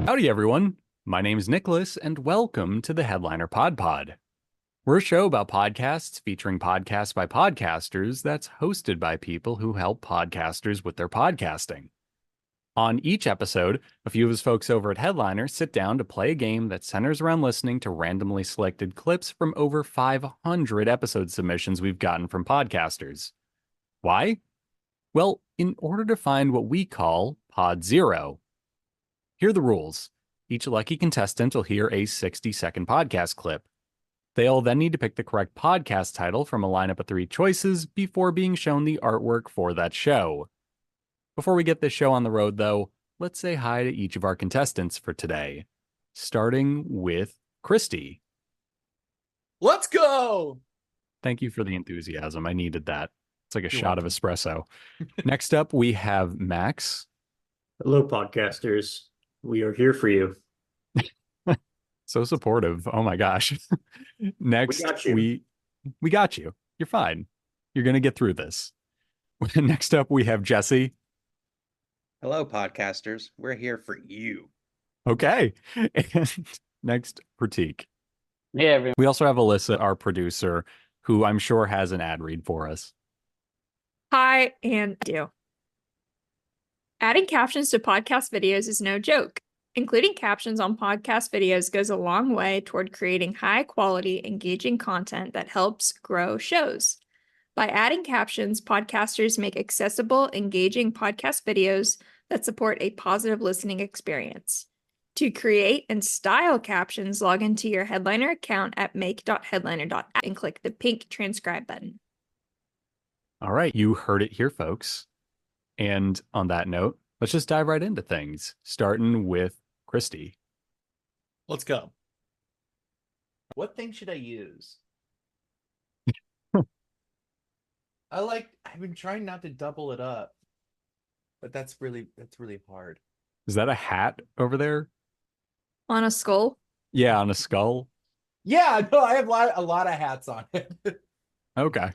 Howdy, everyone. My name is Nicholas, and welcome to the Headliner PodPod. We're a show about podcasts featuring podcasts by podcasters that's hosted by people who help podcasters with their podcasting. On each episode, a few of us folks over at Headliner sit down to play a game that centers around listening to randomly selected clips from over 500 episode submissions we've gotten from podcasters. Why? Well, in order to find what we call Pod Zero. Here are the rules. Each lucky contestant will hear a 60-second podcast clip. They'll then need to pick the correct podcast title from a lineup of 3 choices before being shown the artwork for that show. Before we get this show on the road, though, let's say hi to each of our contestants for today, starting with Kristy. Let's go! Thank you for the enthusiasm. I needed that. It's like a You're shot welcome. of espresso. Next up, we have Max. Hello, podcasters. We are here for you. So supportive. Oh my gosh. Next, We we got you. You're fine. You're going to get through this. Next up, we have Jesse. Hello, podcasters. We're here for you. Okay. And next, Prateek. Hey, everyone. We also have Alyssa, our producer, who I'm sure has an ad read for us. Hi, and do. Adding captions to podcast videos is no joke. Including captions on podcast videos goes a long way toward creating high-quality, engaging content that helps grow shows. By adding captions, podcasters make accessible, engaging podcast videos that support a positive listening experience. To create and style captions, log into your Headliner account at make.headliner.app and click the pink transcribe button. All right. You heard it here, folks. And on that note, let's just dive right into things, starting with Kristy. Let's go. What thing should I use? I've been trying not to double it up, but that's really hard. Is that a hat over there? On a skull? Yeah, on a skull. Yeah, no, I have a lot of hats on it. Okay.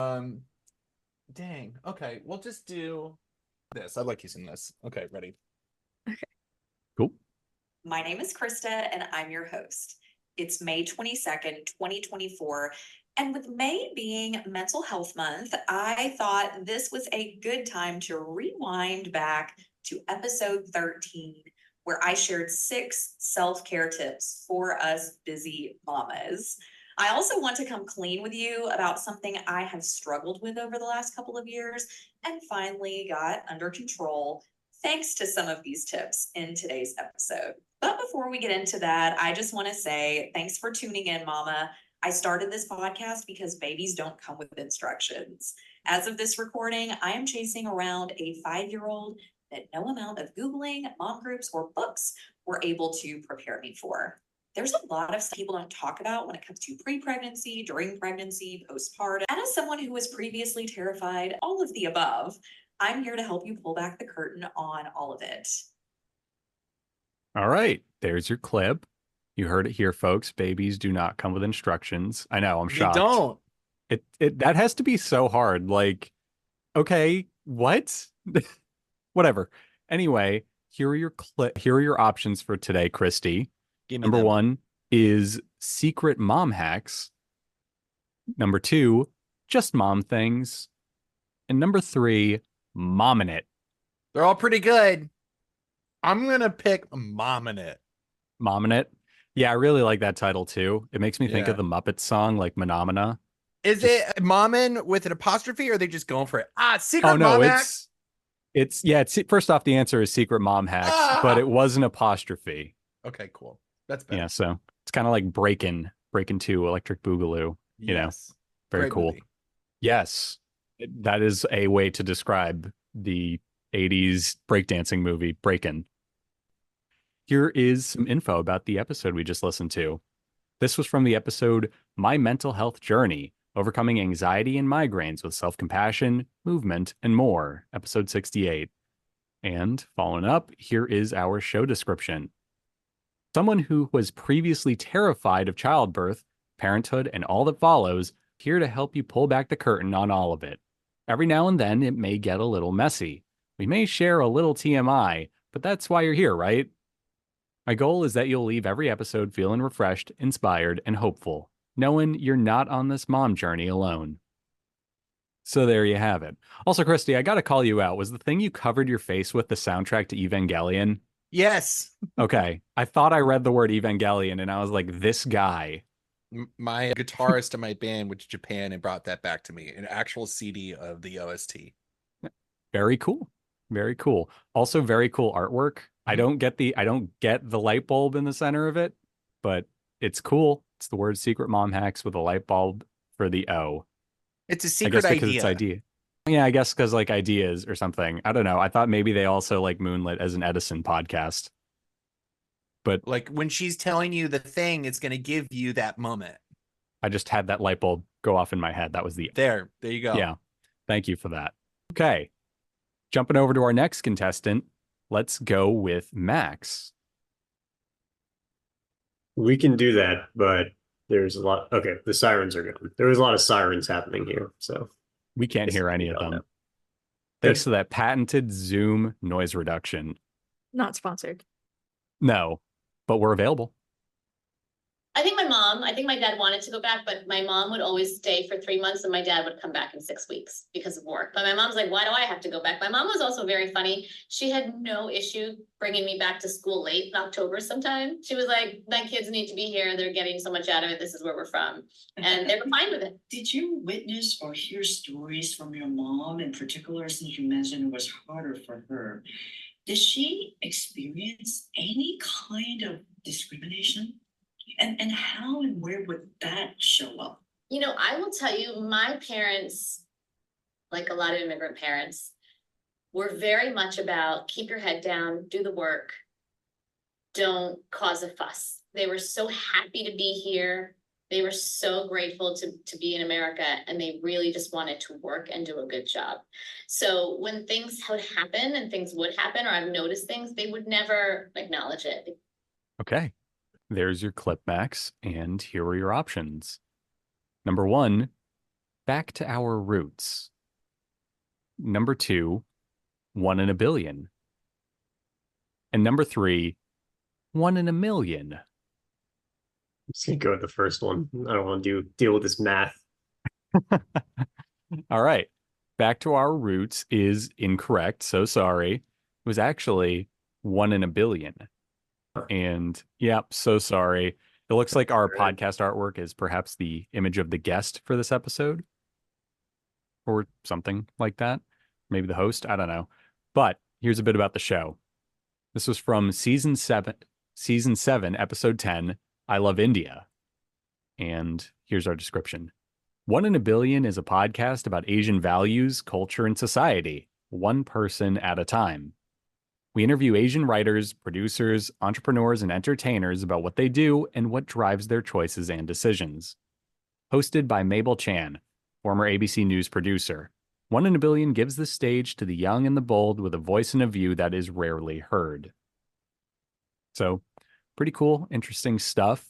Dang. Okay, we'll just do this. I like using this. Okay, ready. Cool. My name is Krista, and I'm your host. It's May 22nd, 2024, and with May being Mental Health Month, I thought this was a good time to rewind back to episode 13, where I shared 6 self-care tips for us busy mamas. I also want to come clean with you about something I have struggled with over the last couple of years and finally got under control thanks to some of these tips in today's episode. But before we get into that, I just want to say thanks for tuning in, Mama. I started this podcast because babies don't come with instructions. As of this recording, I am chasing around a 5-year-old that no amount of Googling, mom groups, or books were able to prepare me for. There's a lot of stuff people don't talk about when it comes to pre-pregnancy, during pregnancy, postpartum. And as someone who was previously terrified, all of the above, I'm here to help you pull back the curtain on all of it. All right. There's your clip. You heard it here, folks. Babies do not come with instructions. I know, I'm shocked. They don't. It that has to be so hard. Like, okay, what? Whatever. Anyway, here are your options for today, Kristy. Number 1 is secret mom hacks. Number 2, just mom things. And number 3, momming it. They're all pretty good. I'm gonna pick Momming It. Momming it. Yeah, I really like that title too. It makes me think of the Muppets song, like Menomina. Is it Mommin with an apostrophe, or are they just going for it? Secret Oh no, mom hack. it's first off, the answer is secret mom hacks, but it was an apostrophe. Okay, cool. That's better. Yeah, so it's kind of like Breakin' 2, Electric Boogaloo. You know, very Great cool. movie. Yes, that is a way to describe the 80s breakdancing movie, Breakin'. Here is some info about the episode we just listened to. This was from the episode My Mental Health Journey, Overcoming Anxiety and Migraines with Self-Compassion, Movement, and More, episode 68. And following up, here is our show description. Someone who was previously terrified of childbirth, parenthood, and all that follows, here to help you pull back the curtain on all of it. Every now and then, it may get a little messy. We may share a little TMI, but that's why you're here, right? My goal is that you'll leave every episode feeling refreshed, inspired, and hopeful, knowing you're not on this mom journey alone. So there you have it. Also, Kristy, I got to call you out. Was the thing you covered your face with the soundtrack to Evangelion? Yes. Okay. I thought I read the word Evangelion and I was like, this guy. My guitarist in my band went to Japan and brought that back to me, an actual CD of the OST. Very cool. Very cool. Also very cool artwork. I don't get the light bulb in the center of it, but it's cool. It's the word secret mom hacks with a light bulb for the O. It's a I secret guess because idea. it's idea. Yeah, I guess because like ideas or something. I don't know. I thought maybe they also like moonlit as an Edison podcast. But Like when she's telling you the thing, it's going to give you that moment. I just had that light bulb go off in my head. That was the There you go. Yeah. Thank you for that. Okay. Jumping over to our next contestant, let's go with Max. We can do that, but there's a lot. Okay, the sirens are gone. There was a lot of sirens happening here, so We can't hear any of them. Thanks to that patented Zoom noise reduction. Not sponsored. No, but we're available. I think my dad wanted to go back, but my mom would always stay for 3 months and my dad would come back in 6 weeks because of work. But my mom's like, why do I have to go back? My mom was also very funny. She had no issue bringing me back to school late in October sometime. She was like, my kids need to be here. They're getting so much out of it. This is where we're from. And they were fine with it. Did you witness or hear stories from your mom in particular, since you mentioned it was harder for her? Did she experience any kind of discrimination? And how and where would that show up? You know, I will tell you, my parents, like a lot of immigrant parents, were very much about keep your head down, do the work, don't cause a fuss. They were so happy to be here. They were so grateful to be in America, and they really just wanted to work and do a good job. So when things would happen and things would happen, or I've noticed things, they would never acknowledge it. Okay. There's your clip, Max, and here are your options. Number 1, back to our roots. Number 2, 1 in a billion. And number 3, 1 in a million. I'm just gonna go with the first one. I don't want to deal with this math. All right. Back to our roots is incorrect. So sorry. It was actually 1 in a billion. And yep, so sorry. It looks like our podcast artwork is perhaps the image of the guest for this episode or something like that. Maybe the host. I don't know. But here's a bit about the show. This was from season 7, episode 10, I Love India. And here's our description. 1 in a Billion is a podcast about Asian values, culture, and society, one person at a time. We interview Asian writers, producers, entrepreneurs, and entertainers about what they do and what drives their choices and decisions. Hosted by Mabel Chan, former ABC News producer, 1 in a Billion gives the stage to the young and the bold with a voice and a view that is rarely heard. So, pretty cool, interesting stuff.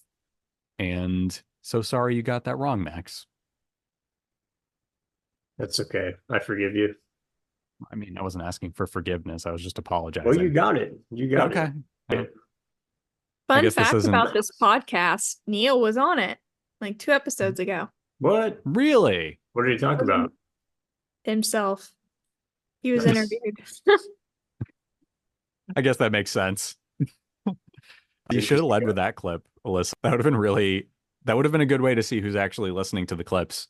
And so sorry you got that wrong, Max. That's okay. I forgive you. I mean, I wasn't asking for forgiveness. I was just apologizing. Well, you got it. You got okay. it. I Fun guess this fact isn't- about this podcast, Neil was on it like 2 episodes ago. What? Really? What did he talk about? Himself. He was Nice. interviewed. I guess that makes sense. You should have led with that clip, Alyssa. That would have been a good way to see who's actually listening to the clips.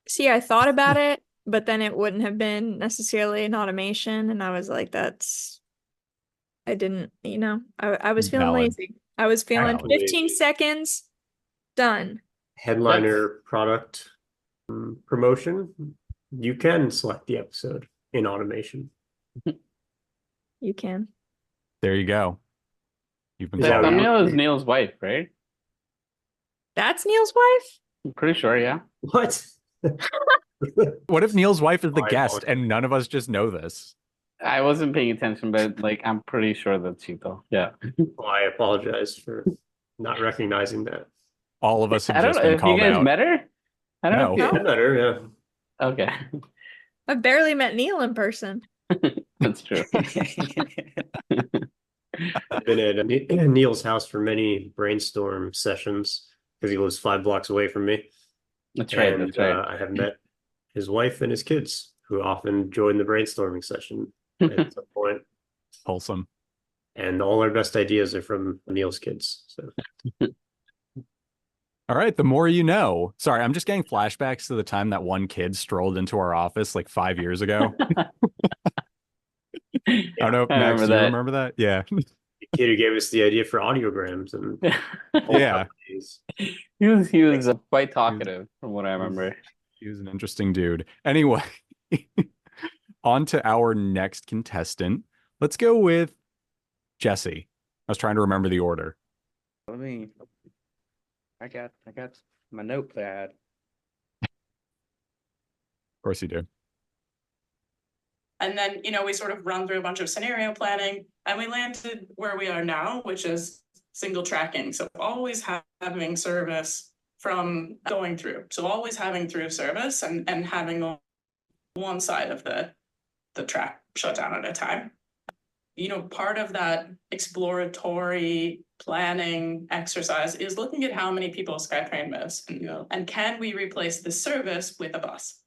See, I thought about it, but then it wouldn't have been necessarily an automation. And I was like, I didn't, I was feeling Valid. lazy. I was feeling Valid. 15 seconds, done. Headliner product promotion. You can select the episode in automation. You can. There you go. You've been Yeah, called out. Thumbnail is Neil's wife, right? That's Neil's wife? I'm pretty sure, yeah. What? What if Neil's wife is the My guest apologies. and none of us just know this? I wasn't paying attention, but I'm pretty sure that's she though. Yeah. Well, I apologize for not recognizing that. All of us have I don't just know been if you called guys out. met her. I don't know. No. If you... Better, yeah. Okay, I've barely met Neil in person. that's true. I've been at Neil's house for many brainstorm sessions because he lives 5 blocks away from me. That's right. And That's right. I have met his wife and his kids who often join the brainstorming session at some point. Wholesome. And all our best ideas are from Neil's kids. So All right, the more you know. Sorry, I'm just getting flashbacks to the time that one kid strolled into our office like 5 years ago. I don't know, I Max, remember do you that. remember that? Yeah. the kid who gave us the idea for audiograms and Yeah. He was quite talkative from what I remember. He was an interesting dude. Anyway, on to our next contestant. Let's go with Jesse. I was trying to remember the order. I got my notepad. Of course you do. And then, we sort of run through a bunch of scenario planning and we landed where we are now, which is single tracking. So always having service from going through. So always having through service and having one side of the track shut down at a time. Part of that exploratory planning exercise is looking at how many people SkyTrain moves and can we replace the service with a bus?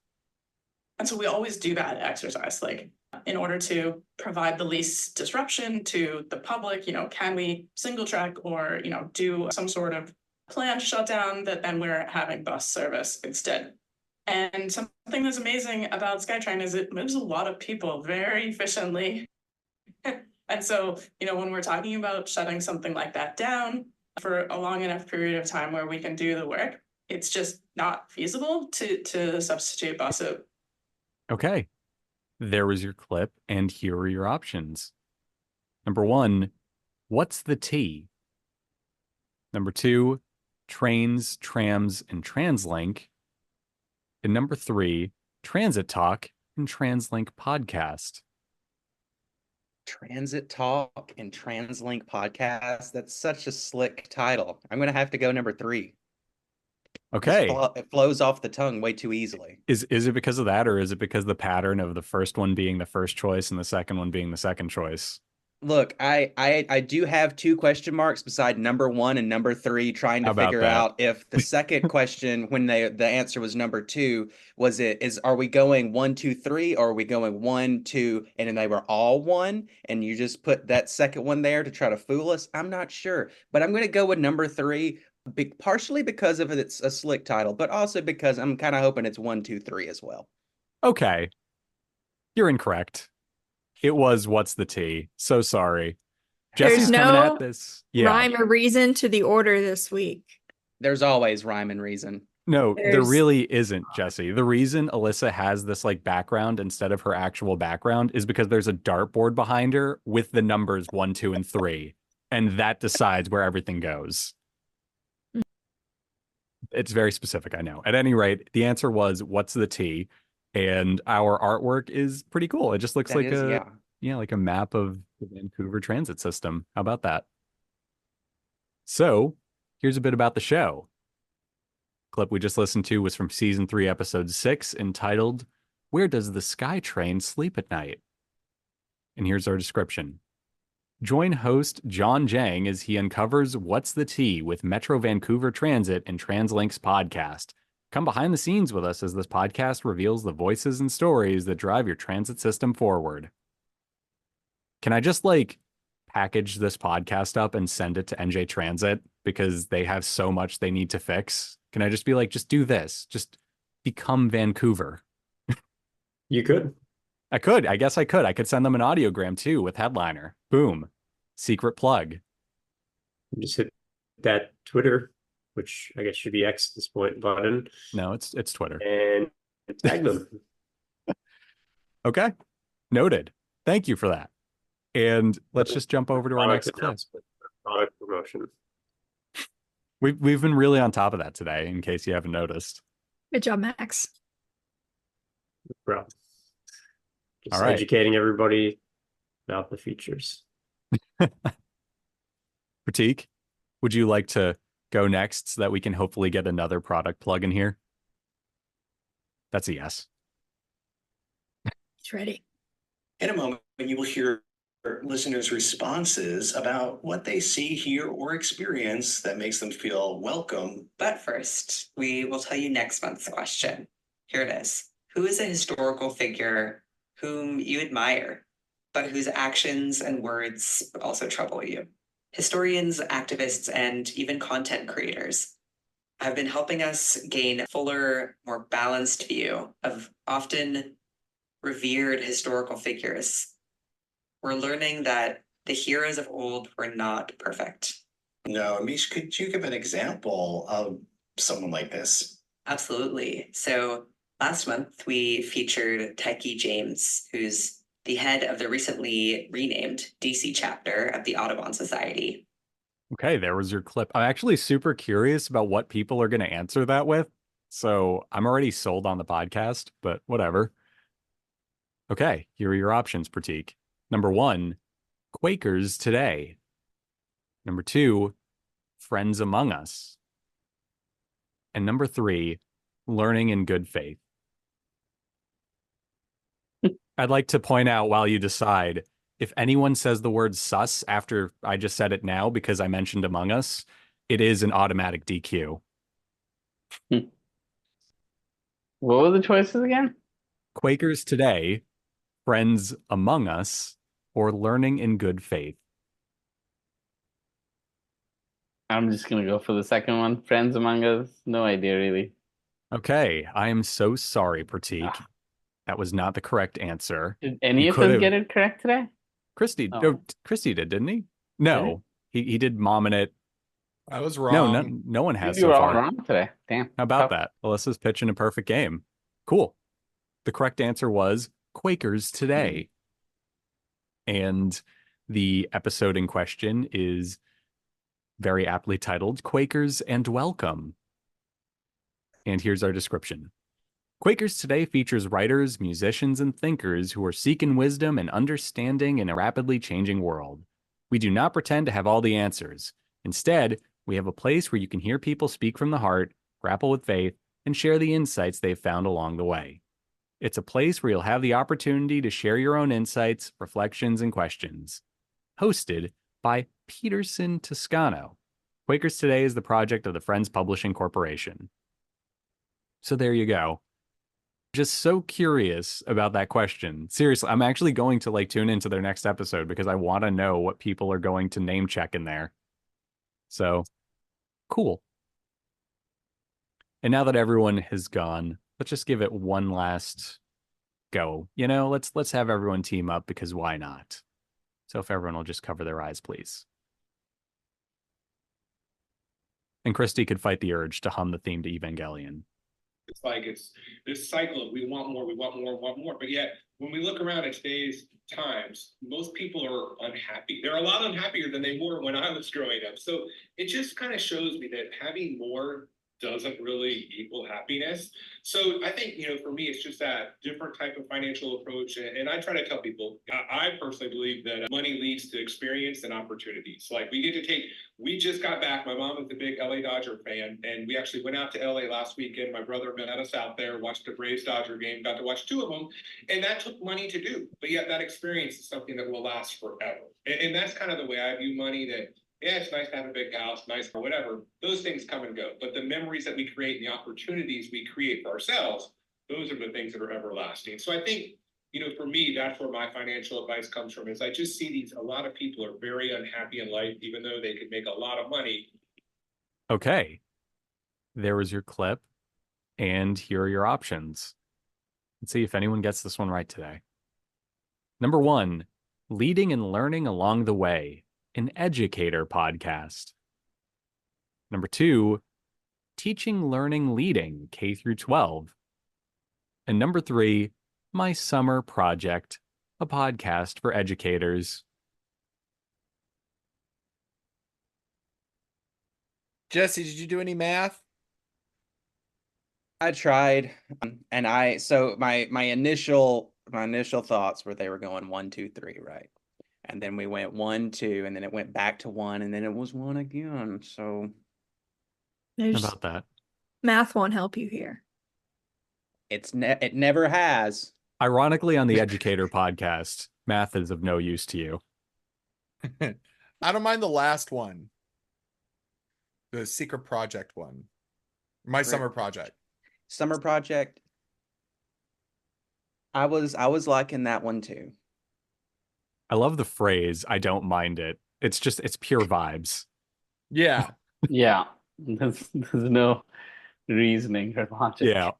And so we always do that exercise, like in order to provide the least disruption to the public, can we single track or, do some sort of planned shutdown that then we're having bus service instead. And something that's amazing about SkyTrain is it moves a lot of people very efficiently. And so, when we're talking about shutting something like that down for a long enough period of time where we can do the work, it's just not feasible to substitute bus out. Okay. There was your clip, and here are your options. Number 1, what's the T? Number 2, trains, trams, and TransLink. And number 3, Transit Talk and TransLink Podcast. Transit Talk and TransLink Podcast. That's such a slick title. I'm going to have to go number 3. Okay. It flows off the tongue way too easily. Is it because of that, or is it because the pattern of the first one being the first choice and the second one being the second choice? Look, I do have 2 question marks beside number 1 and number 3, trying to figure out if the second question, when the answer was number 2, are we going 1, 2, 3, or are we going 1, 2, and then they were all 1, and you just put that second one there to try to fool us? I'm not sure, but I'm going to go with number 3, partially because of it's a slick title, but also because I'm kind of hoping it's 1, 2, 3 as well. Okay, you're incorrect. It was what's the T. So sorry. Jesse's There's coming no at this. Yeah. rhyme or reason to the order this week. There's always rhyme and reason. No, there There's- really isn't, Jesse. The reason Alyssa has this like background instead of her actual background is because there's a dartboard behind her with the numbers 1, 2, and 3, and that decides where everything goes. It's very specific, I know. At any rate, the answer was what's the T? And our artwork is pretty cool. It just looks like like a map of the Vancouver transit system. How about that? So here's a bit about the show. Clip we just listened to was from season 3, episode 6, entitled, Where Does the SkyTrain Sleep at Night? And here's our description. Join host John Jang as he uncovers What's the T with Metro Vancouver Transit and TransLink's podcast. Come behind the scenes with us as this podcast reveals the voices and stories that drive your transit system forward. Can I just package this podcast up and send it to NJ Transit because they have so much they need to fix? Can I just be just do this? Just become Vancouver. You could. I could. I guess I could. I could send them an audiogram too with Headliner. Boom. Secret plug. Just hit that Twitter, which I guess should be X at this point, button. No, it's Twitter. And tag them. Okay. Noted. Thank you for that. And let's just jump over to our next clip. Product promotion. We've been really on top of that today, in case you haven't noticed. Good job, Max. Bro. Just All right. educating everybody about the features. Prateek, would you like to go next so that we can hopefully get another product plug in here? That's a yes. It's ready. In a moment, you will hear listeners' responses about what they see, hear, or experience that makes them feel welcome. But first, we will tell you next month's question. Here it is. Who is a historical figure whom you admire, but whose actions and words also trouble you? Historians, activists, and even content creators have been helping us gain a fuller, more balanced view of often revered historical figures. We're learning that the heroes of old were not perfect. No, Amish, could you give an example of someone like this? Absolutely. So last month, we featured Tyke James, who's the head of the recently renamed DC chapter of the Audubon Society. Okay, there was your clip. I'm actually super curious about what people are going to answer that with. So I'm already sold on the podcast, but whatever. Okay, here are your options, Prateek. Number 1, Quakers Today. Number 2, Friends Among Us. And number 3, Learning in Good Faith. I'd like to point out while you decide, if anyone says the word sus after I just said it now because I mentioned Among Us, it is an automatic DQ. What were the choices again? Quakers Today, Friends Among Us, or Learning in Good Faith. I'm just gonna go for the second one. Friends Among Us. No idea really. Okay, I am so sorry, Prateek. That was not the correct answer. Did any You of could us have- get it correct today? Kristy, Oh. Kristy did, didn't he? No, he did Mom in It. I was No, wrong. no one has You so were all far. wrong today. Damn. How about Tough. that? Alyssa's pitching a perfect game. Cool. The correct answer was Quakers Today. And the episode in question is very aptly titled Quakers and Welcome. And here's our description. Quakers Today features writers, musicians, and thinkers who are seeking wisdom and understanding in a rapidly changing world. We do not pretend to have all the answers. Instead, we have a place where you can hear people speak from the heart, grapple with faith, and share the insights they've found along the way. It's a place where you'll have the opportunity to share your own insights, reflections, and questions. Hosted by Peterson Toscano. Quakers Today is the project of the Friends Publishing Corporation. So there you go. Just so curious about that question. Seriously, I'm actually going to tune into their next episode because I want to know what people are going to name check in there. So, cool. And now that everyone has gone, let's just give it one last go. Let's have everyone team up because why not? So if everyone will just cover their eyes, please. And Kristy could fight the urge to hum the theme to Evangelion. It's like it's this cycle of we want more, we want more, want more. But yet, when we look around at today's times, most people are unhappy. They're a lot unhappier than they were when I was growing up. So it just kind of shows me that having more doesn't really equal happiness. So I think, for me, it's just that different type of financial approach. And I try to tell people, I personally believe that money leads to experience and opportunities. Like we just got back. My mom is a big LA Dodger fan, and we actually went out to LA last weekend. My brother met us out there, watched the Braves Dodger game, got to watch 2 of them. And that took money to do. But yet that experience is something that will last forever. And that's kind of the way I view money, that yeah, it's nice to have a big house, nice or whatever. Those things come and go. But the memories that we create and the opportunities we create for ourselves, those are the things that are everlasting. So I think, for me, that's where my financial advice comes from, is I just see a lot of people are very unhappy in life, even though they could make a lot of money. Okay. There was your clip. And here are your options. Let's see if anyone gets this one right today. Number 1, Leading and Learning Along the Way, an educator podcast. Number 2, Teaching, Learning, Leading, K through 12. And number 3, My Summer Project, a podcast for educators. Jesse, did you do any math? I tried, and my initial thoughts were they were going 1, 2, 3, right? And then we went 1, 2, and then it went back to 1, and then it was 1 again. So How about that? Math won't help you here. it never has. Ironically, on the educator podcast, math is of no use to you. I don't mind the last one. The secret project one. My summer project. Summer project. I was liking that one too. I love the phrase, I don't mind it. It's pure vibes. Yeah. Yeah. There's no reasoning or logic. Yeah.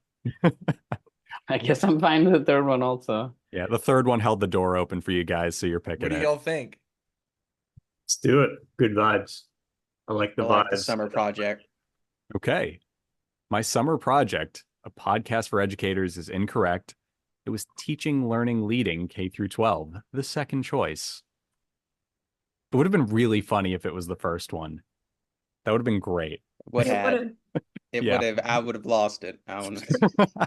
I guess I'm fine with the third one also. Yeah, the third one held the door open for you guys, so you're picking What do it. y'all think? Let's do it. Good vibes. I like the I like the vibes. summer project. Okay. My summer project, a podcast for educators, is incorrect. It was teaching, learning, leading K through 12, the second choice. It would have been really funny if it was the first one. That would have been great. Would It have. would've- It Yeah. would have. I would have lost it. I don't know.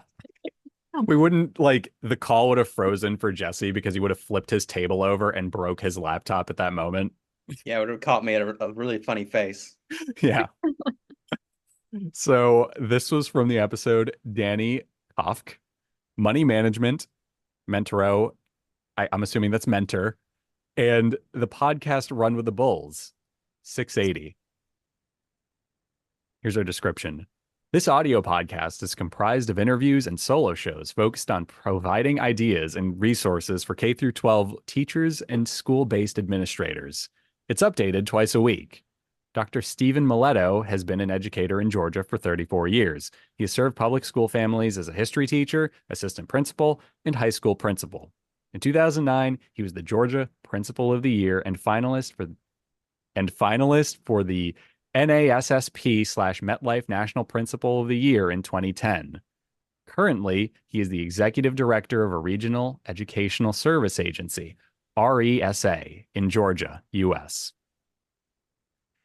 We wouldn't the call would have frozen for Jesse because he would have flipped his table over and broke his laptop at that moment. Yeah, it would have caught me at a really funny face. Yeah. So this was from the episode Danny Kofk, Money Management, Mentoro. I'm assuming that's mentor, and the podcast Run with the Bulls, 680. Here's our description. This audio podcast is comprised of interviews and solo shows focused on providing ideas and resources for K through 12 teachers and school-based administrators. It's updated twice a week. Dr. Stephen Miletto has been an educator in Georgia for 34 years. He has served public school families as a history teacher, assistant principal, and high school principal. In 2009, he was the Georgia Principal of the Year and finalist for the NASSP/MetLife National Principal of the Year in 2010. Currently, he is the executive director of a regional educational service agency, RESA, in Georgia, U.S.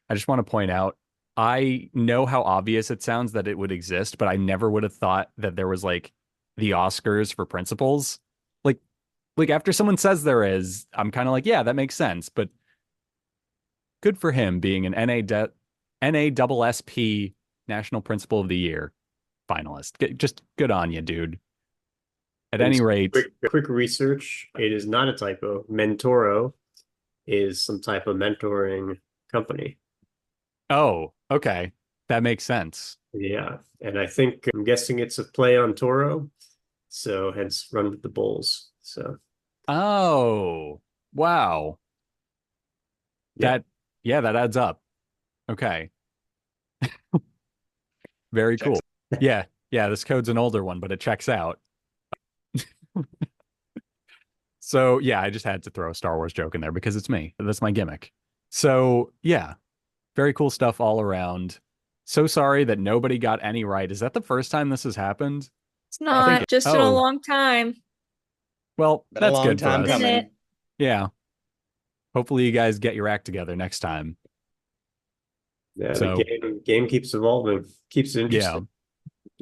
I just want to point out, I know how obvious it sounds that it would exist, but I never would have thought that there was the Oscars for principals. Like after someone says there is, I'm kind of like, yeah, that makes sense. But good for him being an NASSP National Principal of the Year finalist. Just good on you, dude. At any rate, quick research. It is not a typo. Mentoro is some type of mentoring company. Oh, okay. That makes sense. Yeah. And I'm guessing it's a play on Toro. So hence Run with the Bulls. So. Oh, wow. Yeah. That adds up. Okay. Very cool. Yeah. This code's an older one, but it checks out. So yeah, I just had to throw a Star Wars joke in there because it's me. That's my gimmick. So yeah, very cool stuff all around. So sorry that nobody got any right. Is that the first time this has happened? It's not just in a long time. Well, Been a that's long good time for us. coming. Yeah. Hopefully you guys get your act together next time. Yeah, So- the game keeps evolving, keeps it interesting.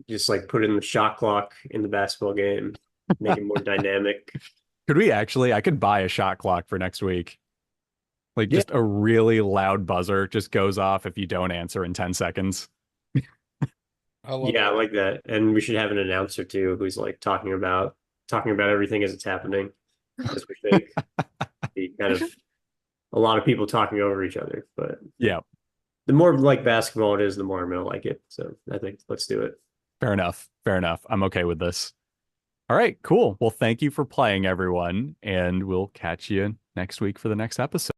Just put in the shot clock in the basketball game, make it more dynamic. Could we actually? I could buy a shot clock for next week. Just a really loud buzzer just goes off if you don't answer in 10 seconds. I like that. And we should have an announcer too, who's talking about everything as it's happening. As we think, be kind of a lot of people talking over each other. But yeah, the more like basketball it is, the more I'm gonna like it. So I think let's do it. Fair enough. I'm okay with this. All right, cool. Well, thank you for playing, everyone, and we'll catch you next week for the next episode.